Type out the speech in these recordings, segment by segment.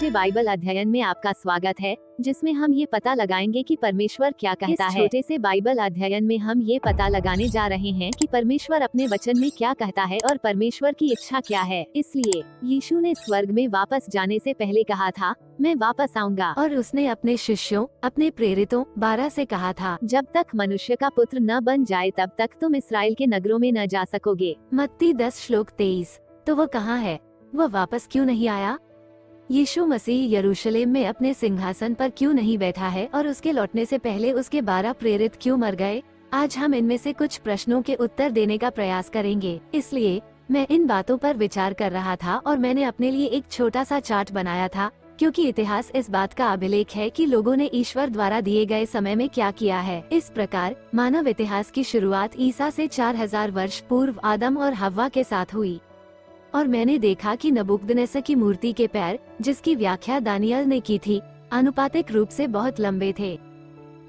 छोटे बाइबल अध्ययन में आपका स्वागत है, जिसमें हम ये पता लगाएंगे कि परमेश्वर क्या कहता है। छोटे से बाइबल अध्ययन में हम ये पता लगाने जा रहे हैं कि परमेश्वर अपने वचन में क्या कहता है और परमेश्वर की इच्छा क्या है। इसलिए यीशु ने स्वर्ग में वापस जाने से पहले कहा था, मैं वापस आऊंगा। और उसने अपने शिष्यों, अपने प्रेरितों 12 से कहा था, जब तक मनुष्य का पुत्र न बन जाए तब तक तुम इसराइल के नगरों में न जा सकोगे। मत्ती 10:23। तो वो कहाँ है? वह वापस क्यों नहीं आया? यीशु मसीह यरूशलेम में अपने सिंहासन पर क्यों नहीं बैठा है और उसके लौटने से पहले उसके 12 प्रेरित क्यों मर गए? आज हम इनमें से कुछ प्रश्नों के उत्तर देने का प्रयास करेंगे। इसलिए मैं इन बातों पर विचार कर रहा था और मैंने अपने लिए एक छोटा सा चार्ट बनाया था, क्योंकि इतिहास इस बात का अभिलेख है कि लोगों ने ईश्वर द्वारा दिए गए समय में क्या किया है। इस प्रकार मानव इतिहास की शुरुआत ईसा से 4000 वर्ष पूर्व आदम और हव्वा के साथ हुई। और मैंने देखा कि नबूकदनेस्सर की मूर्ति के पैर, जिसकी व्याख्या दानियल ने की थी, आनुपातिक रूप से बहुत लंबे थे।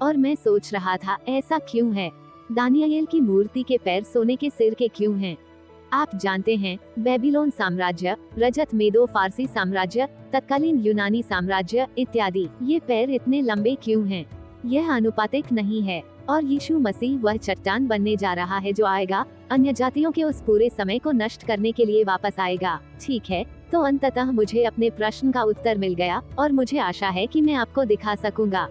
और मैं सोच रहा था, ऐसा क्यों है? दानियल की मूर्ति के पैर सोने के सिर के क्यों हैं? आप जानते हैं, बेबीलोन साम्राज्य, रजत मेदो फारसी साम्राज्य, तत्कालीन यूनानी साम्राज्य इत्यादि, ये पैर इतने लंबे क्यों हैं? यह आनुपातिक नहीं है। और यीशु मसीह वह चट्टान बनने जा रहा है जो आएगा, अन्य जातियों के उस पूरे समय को नष्ट करने के लिए वापस आएगा। ठीक है, तो अंततः मुझे अपने प्रश्न का उत्तर मिल गया और मुझे आशा है कि मैं आपको दिखा सकूंगा।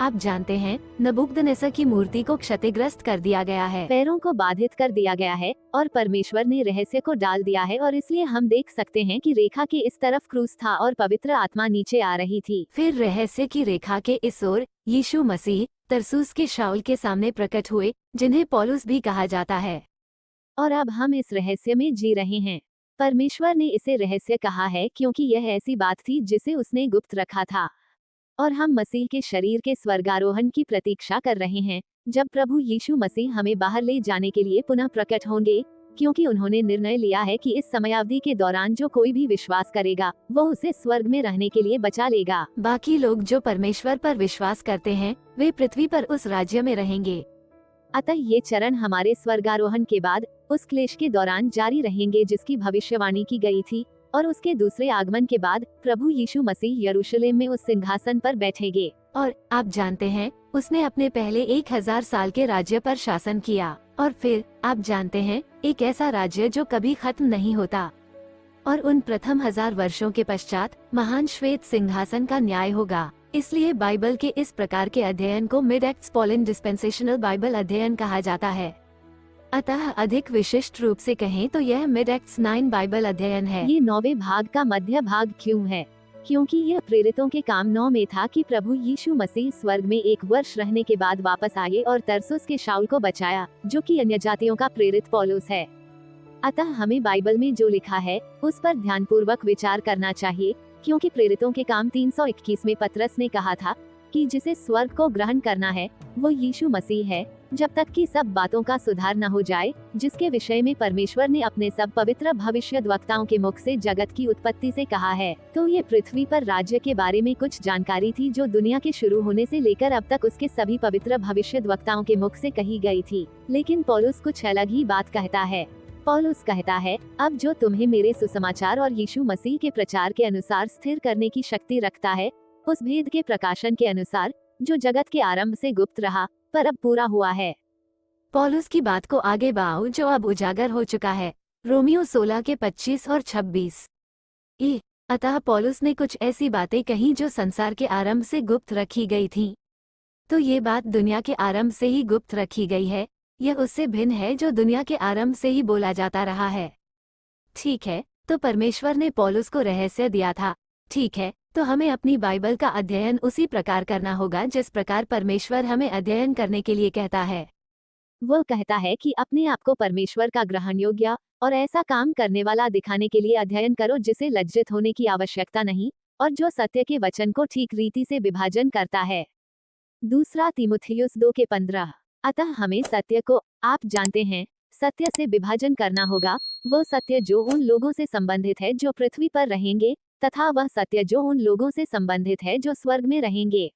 आप जानते हैं, नबूकदनेस्सर की मूर्ति को क्षतिग्रस्त कर दिया गया है, पैरों को बाधित कर दिया गया है और परमेश्वर ने रहस्य को डाल दिया है, और इसलिए हम देख सकते हैं कि रेखा के इस तरफ क्रूस था और पवित्र आत्मा नीचे आ रही थी। फिर रहस्य की रेखा के इस ओर यीशु मसीह तरसूस के शाऊल के सामने प्रकट हुए, जिन्हें पौलुस भी कहा जाता है। और अब हम इस रहस्य में जी रहे हैं। परमेश्वर ने इसे रहस्य कहा है क्योंकि यह ऐसी बात थी जिसे उसने गुप्त रखा था, और हम मसीह के शरीर के स्वर्गारोहण की प्रतीक्षा कर रहे हैं, जब प्रभु यीशु मसीह हमें बाहर ले जाने के लिए पुनः प्रकट होंगे, क्योंकि उन्होंने निर्णय लिया है कि इस समयावधि के दौरान जो कोई भी विश्वास करेगा वो उसे स्वर्ग में रहने के लिए बचा लेगा। बाकी लोग जो परमेश्वर पर विश्वास करते हैं, वे पृथ्वी पर उस राज्य में रहेंगे। अतः ये चरण हमारे स्वर्गारोहण के बाद उस क्लेश के दौरान जारी रहेंगे जिसकी भविष्यवाणी की गई थी, और उसके दूसरे आगमन के बाद प्रभु यीशु मसीह यरूशलेम में उस सिंहासन पर बैठेंगे। और आप जानते हैं, उसने अपने पहले 1000 साल के राज्य पर शासन किया, और फिर आप जानते हैं, एक ऐसा राज्य जो कभी खत्म नहीं होता। और उन प्रथम 1000 वर्षों के पश्चात महान श्वेत सिंहासन का न्याय होगा। इसलिए बाइबल के इस प्रकार के अध्ययन को मिड एक्ट्स पॉलिन डिस्पेंसेशनल बाइबल अध्ययन कहा जाता है। अतः अधिक विशिष्ट रूप से कहें तो यह मिड एक्ट्स 9 बाइबल अध्ययन है। ये 9वें भाग का मध्य भाग क्यों है? क्योंकि यह प्रेरितों के काम 9 में था कि प्रभु यीशु मसीह स्वर्ग में 1 वर्ष रहने के बाद वापस आए और तरसुस के शाऊल को बचाया, जो कि अन्य जातियों का प्रेरित पौलुस है। अतः हमें बाइबल में जो लिखा है उस पर ध्यानपूर्वक विचार करना चाहिए, क्योंकि प्रेरितों के काम 321 में पतरस ने कहा था कि जिसे स्वर्ग को ग्रहण करना है वो यीशु मसीह है, जब तक कि सब बातों का सुधार न हो जाए, जिसके विषय में परमेश्वर ने अपने सब पवित्र भविष्यद्वक्ताओं के मुख से जगत की उत्पत्ति से कहा है। तो ये पृथ्वी पर राज्य के बारे में कुछ जानकारी थी जो दुनिया के शुरू होने से लेकर अब तक उसके सभी पवित्र भविष्यद्वक्ताओं के मुख से कही गई थी। लेकिन पौलुस कुछ अलग ही बात कहता है। पौलुस कहता है, अब जो तुम्हें मेरे सुसमाचार और यीशु मसीह के प्रचार के अनुसार स्थिर करने की शक्ति रखता है, उस भेद के प्रकाशन के अनुसार जो जगत के आरंभ से गुप्त रहा पर अब पूरा हुआ है। पौलुस की बात को आगे बढ़ाओ जो अब उजागर हो चुका है। रोमियो 16 के 25 और 26। अतः पौलुस ने कुछ ऐसी बातें कही जो संसार के आरंभ से गुप्त रखी गई थी। तो ये बात दुनिया के आरंभ से ही गुप्त रखी गई है। यह उससे भिन्न है जो दुनिया के आरंभ से ही बोला जाता रहा है। ठीक है, तो परमेश्वर ने पौलुस को रहस्य दिया था। ठीक है, तो हमें अपनी बाइबल का अध्ययन उसी प्रकार करना होगा जिस प्रकार परमेश्वर हमें अध्ययन करने के लिए कहता है। वो कहता है कि अपने आप को परमेश्वर का ग्रहण योग्य और ऐसा काम करने वाला दिखाने के लिए अध्ययन करो जिसे लज्जित होने की आवश्यकता नहीं, और जो सत्य के वचन को ठीक रीति से विभाजन करता है। दूसरा तीमुथियुस 2 के 15। अतः हमें सत्य को, आप जानते हैं, सत्य से विभाजन करना होगा। वो सत्य जो उन लोगों से संबंधित है जो पृथ्वी पर रहेंगे, तथा वह सत्य जो उन लोगों से संबंधित है जो स्वर्ग में रहेंगे।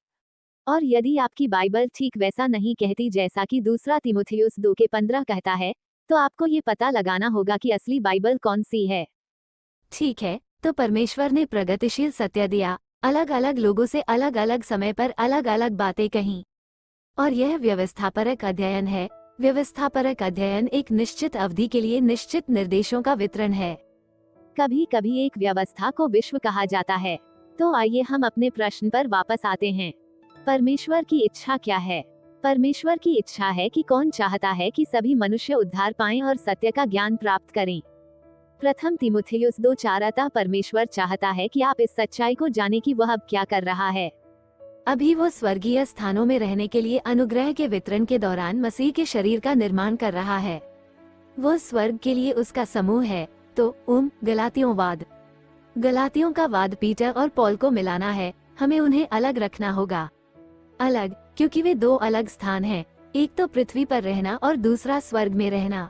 और यदि आपकी बाइबल ठीक वैसा नहीं कहती जैसा कि दूसरा तीमुथियुस 2 के 15 कहता है, तो आपको ये पता लगाना होगा कि असली बाइबल कौन सी है। ठीक है, तो परमेश्वर ने प्रगतिशील सत्य दिया, अलग अलग लोगों से अलग अलग समय पर अलग अलग बातें कहीं। और यह व्यवस्थापरक अध्ययन है। व्यवस्थापरक अध्ययन एक निश्चित अवधि के लिए निश्चित निर्देशों का वितरण है। कभी कभी एक व्यवस्था को विश्व कहा जाता है। तो आइए हम अपने प्रश्न पर वापस आते हैं। परमेश्वर की इच्छा क्या है? परमेश्वर की इच्छा है कि कौन चाहता है कि सभी मनुष्य उद्धार पाएं और सत्य का ज्ञान प्राप्त करें। प्रथम तीमुथियुस 2:4 अतः परमेश्वर चाहता है कि आप इस सच्चाई को जाने कि वह अब क्या कर रहा है। अभी वो स्वर्गीय स्थानों में रहने के लिए अनुग्रह के वितरण के दौरान मसीह के शरीर का निर्माण कर रहा है। वो स्वर्ग के लिए उसका समूह है। तो गलातियों वाद। गलातियों का वाद पीटर और पॉल को मिलाना है। हमें उन्हें अलग रखना होगा। अलग क्योंकि वे दो अलग स्थान हैं। एक तो पृथ्वी पर रहना और दूसरा स्वर्ग में रहना।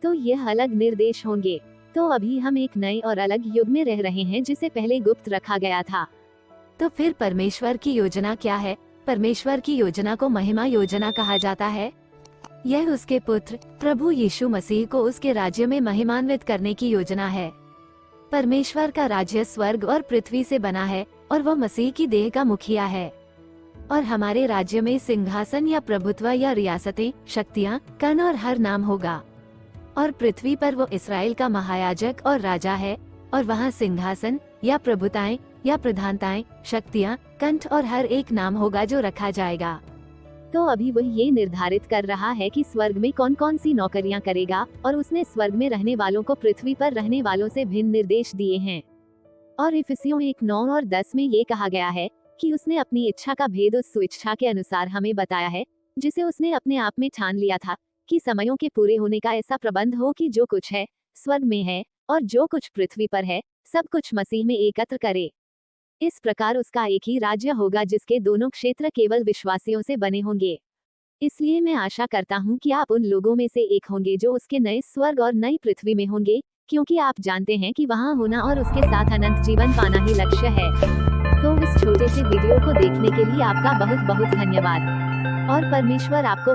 तो यह अलग निर्देश होंगे। तो अभी हम एक नए और अलग युग में रह रहे हैं जिसे पहले गुप्त रखा गया था। तो फिर परमेश्वर की योजना क्या है? परमेश्वर की योजना को महिमा योजना कहा जाता है। यह उसके पुत्र प्रभु यीशु मसीह को उसके राज्य में महिमान्वित करने की योजना है। परमेश्वर का राज्य स्वर्ग और पृथ्वी से बना है और वह मसीह की देह का मुखिया है। और हमारे राज्य में सिंहासन या प्रभुत्व या रियासतें, शक्तियाँ, कण और हर नाम होगा। और पृथ्वी पर वो इस्राएल का महायाजक और राजा है। और वहाँ सिंहासन या प्रभुताएं या प्रधानताएं, शक्तियाँ, कंठ और हर एक नाम होगा जो रखा जाएगा। तो अभी वह ये निर्धारित कर रहा है कि स्वर्ग में कौन कौन सी नौकरियां करेगा और उसने स्वर्ग में रहने वालों को पृथ्वी पर रहने वालों से भिन्न निर्देश दिए हैं। और इफिसियों 1:9 और 10 में ये कहा गया है कि उसने अपनी इच्छा का भेद उस सुइच्छा के अनुसार हमें बताया है, जिसे उसने अपने आप में ठान लिया था कि समयों के पूरे होने का ऐसा प्रबंध हो कि जो कुछ है स्वर्ग में है और जो कुछ पृथ्वी पर है सब कुछ मसीह में एकत्र करे। इस प्रकार उसका एक ही राज्य होगा जिसके दोनों क्षेत्र केवल विश्वासियों से बने होंगे। इसलिए मैं आशा करता हूँ कि आप उन लोगों में से एक होंगे जो उसके नए स्वर्ग और नई पृथ्वी में होंगे, क्योंकि आप जानते हैं कि वहाँ होना और उसके साथ अनंत जीवन पाना ही लक्ष्य है। तो इस छोटे से वीडियो को देखने के लिए आपका बहुत बहुत धन्यवाद और परमेश्वर आपको